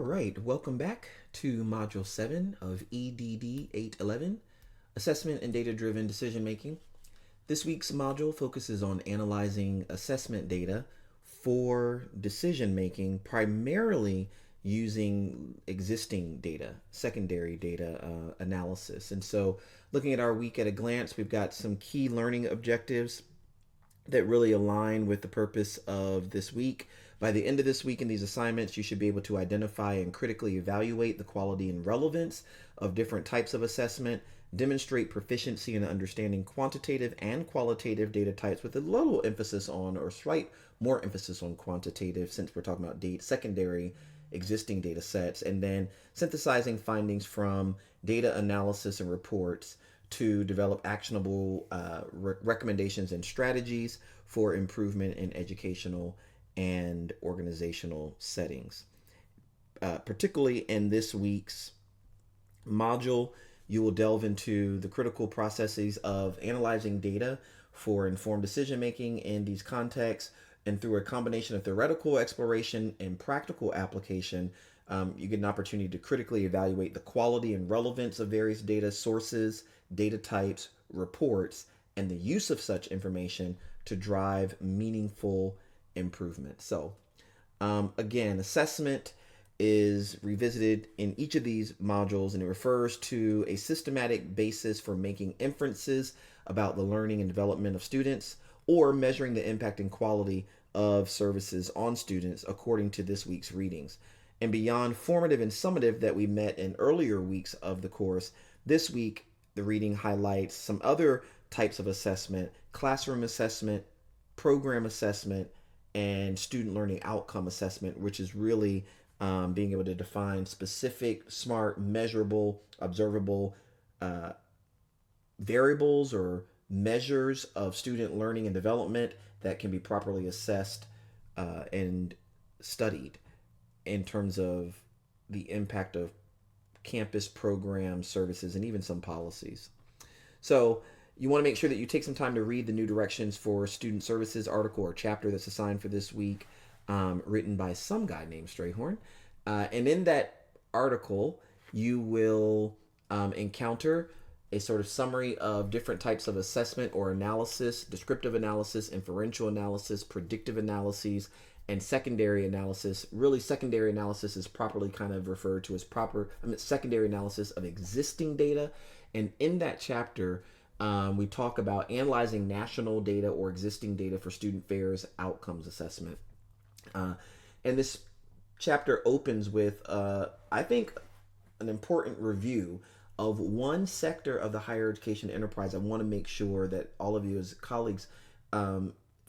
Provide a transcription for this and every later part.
right, welcome back to Module 7 of EDD 811, Assessment and Data-Driven Decision Making. This week's module focuses on analyzing assessment data for decision making, primarily using existing data, secondary data analysis. And so, looking at our week at a glance, we've got some key learning objectives that really align with the purpose of this week. By the end of this week in these assignments, you should be able to identify and critically evaluate the quality and relevance of different types of assessment, demonstrate proficiency in understanding quantitative and qualitative data types with a little emphasis on, or slight more emphasis on quantitative, since we're talking about secondary existing data sets, and then synthesizing findings from data analysis and reports to develop actionable recommendations and strategies for improvement in educational and organizational settings. Particularly in this week's module, you will delve into the critical processes of analyzing data for informed decision making in these contexts, and through a combination of theoretical exploration and practical application, you get an opportunity to critically evaluate the quality and relevance of various data sources, data types, reports, and the use of such information to drive meaningful improvement. So, again, assessment is revisited in each of these modules, and it refers to a systematic basis for making inferences about the learning and development of students, or measuring the impact and quality of services on students according to this week's readings. And beyond formative and summative that we met in earlier weeks of the course, this week the reading highlights some other types of assessment: classroom assessment, program assessment, and student learning outcome assessment, which is really being able to define specific, smart, measurable, observable variables or measures of student learning and development that can be properly assessed and studied in terms of the impact of campus programs, services, and even some policies. So you want to make sure that you take some time to read the New Directions for Student Services article or chapter that's assigned for this week, written by some guy named Strayhorn. And in that article, you will encounter a sort of summary of different types of assessment or analysis: descriptive analysis, inferential analysis, predictive analyses, and secondary analysis. Really, secondary analysis is properly kind of referred to as secondary analysis of existing data. And in that chapter, we talk about analyzing national data or existing data for student fairs outcomes assessment. And this chapter opens with, I think, an important review of one sector of the higher education enterprise. I want to make sure that all of you as colleagues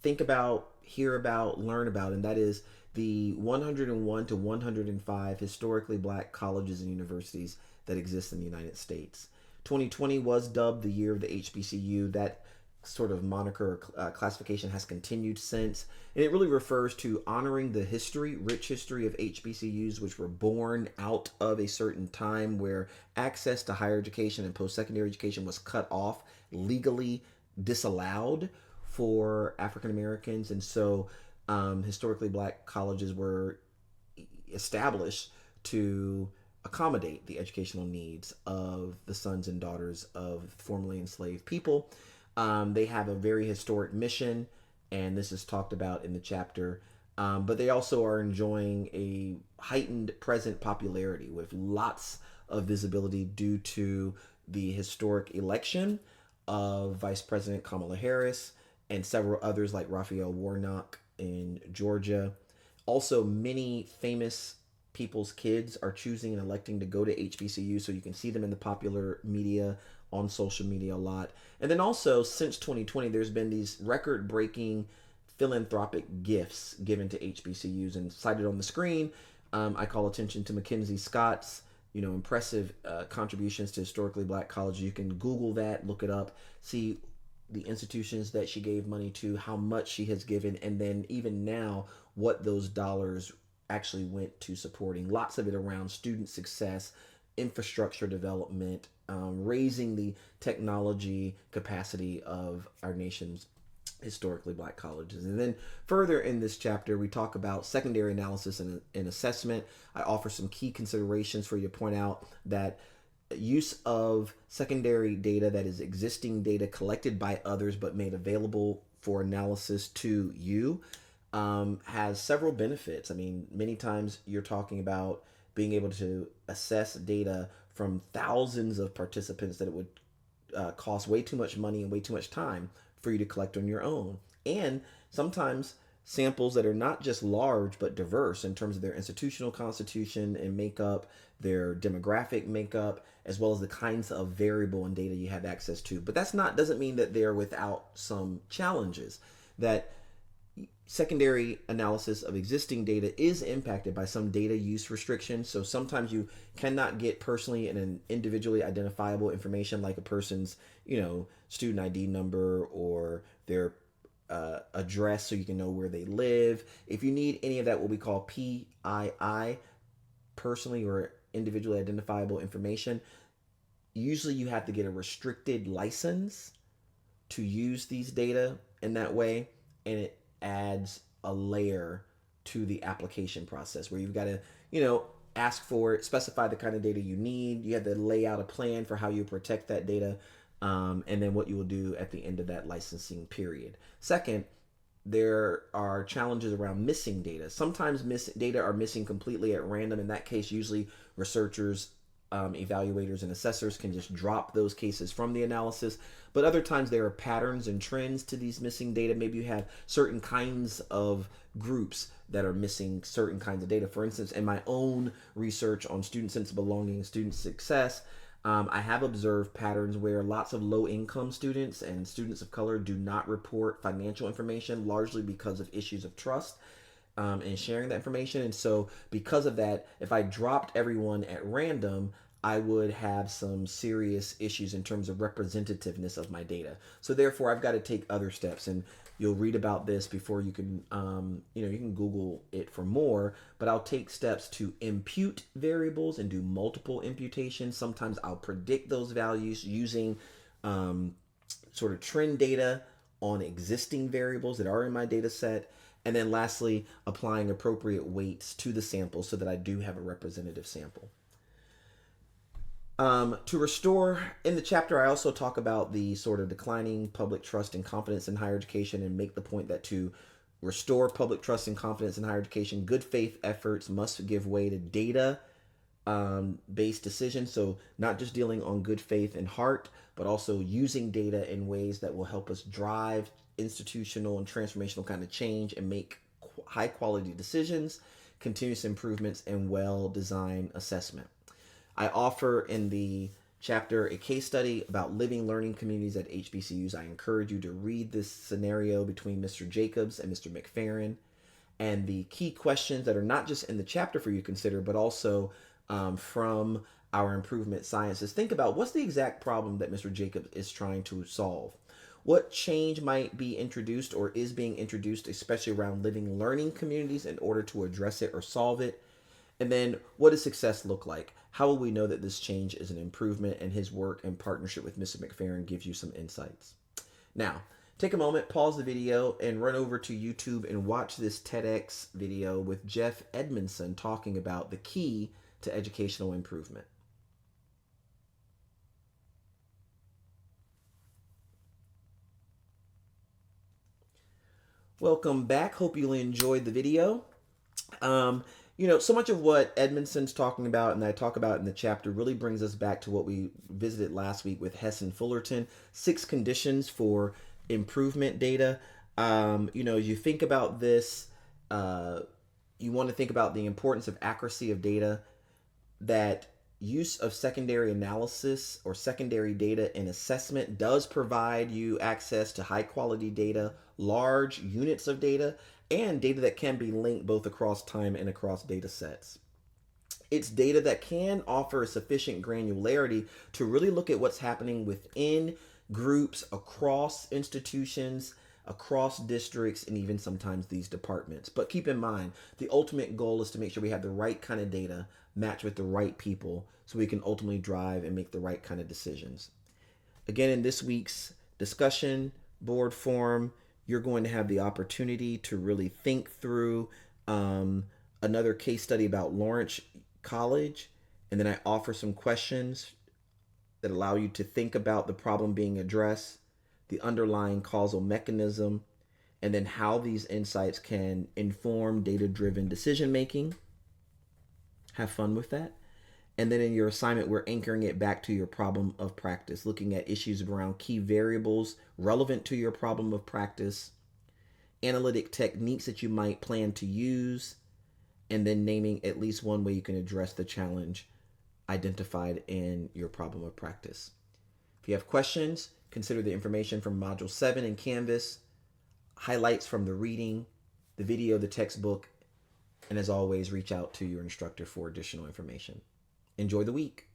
think about, hear about, learn about, and that is the 101 to 105 historically black colleges and universities that exist in the United States. 2020 was dubbed the year of the HBCU. That sort of moniker classification has continued since, and it really refers to honoring the rich history of HBCUs, which were born out of a certain time where access to higher education and post-secondary education was cut off, legally disallowed for African Americans. And so historically black colleges were established to accommodate the educational needs of the sons and daughters of formerly enslaved people. They have a very historic mission, and this is talked about in the chapter. But they also are enjoying a heightened present popularity with lots of visibility due to the historic election of Vice President Kamala Harris and several others like Raphael Warnock in Georgia. Also, many famous people's kids are choosing and electing to go to HBCU, so you can see them in the popular media, on social media a lot. And then also, since 2020, there's been these record-breaking philanthropic gifts given to HBCUs, and cited on the screen, I call attention to Mackenzie Scott's impressive contributions to historically black colleges. You can Google that, look it up, see the institutions that she gave money to, how much she has given, and then even now what those dollars actually went to supporting. Lots of it around student success, infrastructure development, raising the technology capacity of our nation's historically black colleges. And then further in this chapter, we talk about secondary analysis and assessment. I offer some key considerations for you to point out that use of secondary data, that is existing data collected by others but made available for analysis to you, has several benefits. I mean, many times you're talking about being able to assess data from thousands of participants that it would cost way too much money and way too much time for you to collect on your own. And sometimes samples that are not just large but diverse in terms of their institutional constitution and makeup, their demographic makeup, as well as the kinds of variable and data you have access to. But that's not doesn't mean that they're without some challenges. That secondary analysis of existing data is impacted by some data use restrictions. So sometimes you cannot get personally and an individually identifiable information like a person's, student ID number or their address so you can know where they live. If you need any of that, what we call PII, personally or individually identifiable information, usually you have to get a restricted license to use these data in that way, and it adds a layer to the application process where you've got to, ask for it, specify the kind of data you need. You have to lay out a plan for how you protect that data, and then what you will do at the end of that licensing period. Second, there are challenges around missing data. Sometimes data are missing completely at random. In that case, usually researchers, evaluators, and assessors can just drop those cases from the analysis. But other times there are patterns and trends to these missing data. Maybe you have certain kinds of groups that are missing certain kinds of data. For instance, in my own research on student sense of belonging and student success, I have observed patterns where lots of low-income students and students of color do not report financial information, largely because of issues of trust and sharing that information. And so because of that, if I dropped everyone at random, I would have some serious issues in terms of representativeness of my data. So therefore, I've got to take other steps, and you'll read about this before you can, you can Google it for more, but I'll take steps to impute variables and do multiple imputations. Sometimes I'll predict those values using sort of trend data on existing variables that are in my data set. And then lastly, applying appropriate weights to the sample so that I do have a representative sample. To restore, in the chapter, I also talk about the sort of declining public trust and confidence in higher education, and make the point that to restore public trust and confidence in higher education, good faith efforts must give way to data based decisions. So not just dealing on good faith and heart, but also using data in ways that will help us drive institutional and transformational kind of change and make high quality decisions, continuous improvements, and well designed assessment. I offer in the chapter a case study about living learning communities at HBCUs. I encourage you to read this scenario between Mr. Jacobs and Mr. McFerrin, and the key questions that are not just in the chapter for you to consider, but also from our improvement sciences. Think about what's the exact problem that Mr. Jacobs is trying to solve. What change might be introduced or is being introduced, especially around living learning communities, in order to address it or solve it? And then what does success look like? How will we know that this change is an improvement? And his work in partnership with Mr. McFerrin gives you some insights. Now, take a moment, pause the video, and run over to YouTube and watch this TEDx video with Jeff Edmondson talking about the key to educational improvement. Welcome back. Hope you enjoyed the video. So much of what Edmondson's talking about and I talk about in the chapter really brings us back to what we visited last week with Hess and Fullerton, 6 conditions for improvement data. You think about this, you want to think about the importance of accuracy of data, that use of secondary analysis or secondary data in assessment does provide you access to high quality data, large units of data, and data that can be linked both across time and across data sets. It's data that can offer sufficient granularity to really look at what's happening within groups, across institutions, across districts, and even sometimes these departments. But keep in mind, the ultimate goal is to make sure we have the right kind of data matched with the right people so we can ultimately drive and make the right kind of decisions. Again, in this week's discussion board forum, you're going to have the opportunity to really think through um, another case study about Lawrence College. And then I offer some questions that allow you to think about the problem being addressed, the underlying causal mechanism, and then how these insights can inform data driven decision making. Have fun with that. And then in your assignment, we're anchoring it back to your problem of practice, looking at issues around key variables relevant to your problem of practice, analytic techniques that you might plan to use, and then naming at least one way you can address the challenge identified in your problem of practice. If you have questions, consider the information from Module 7 in Canvas, highlights from the reading, the video, the textbook, and as always, reach out to your instructor for additional information. Enjoy the week.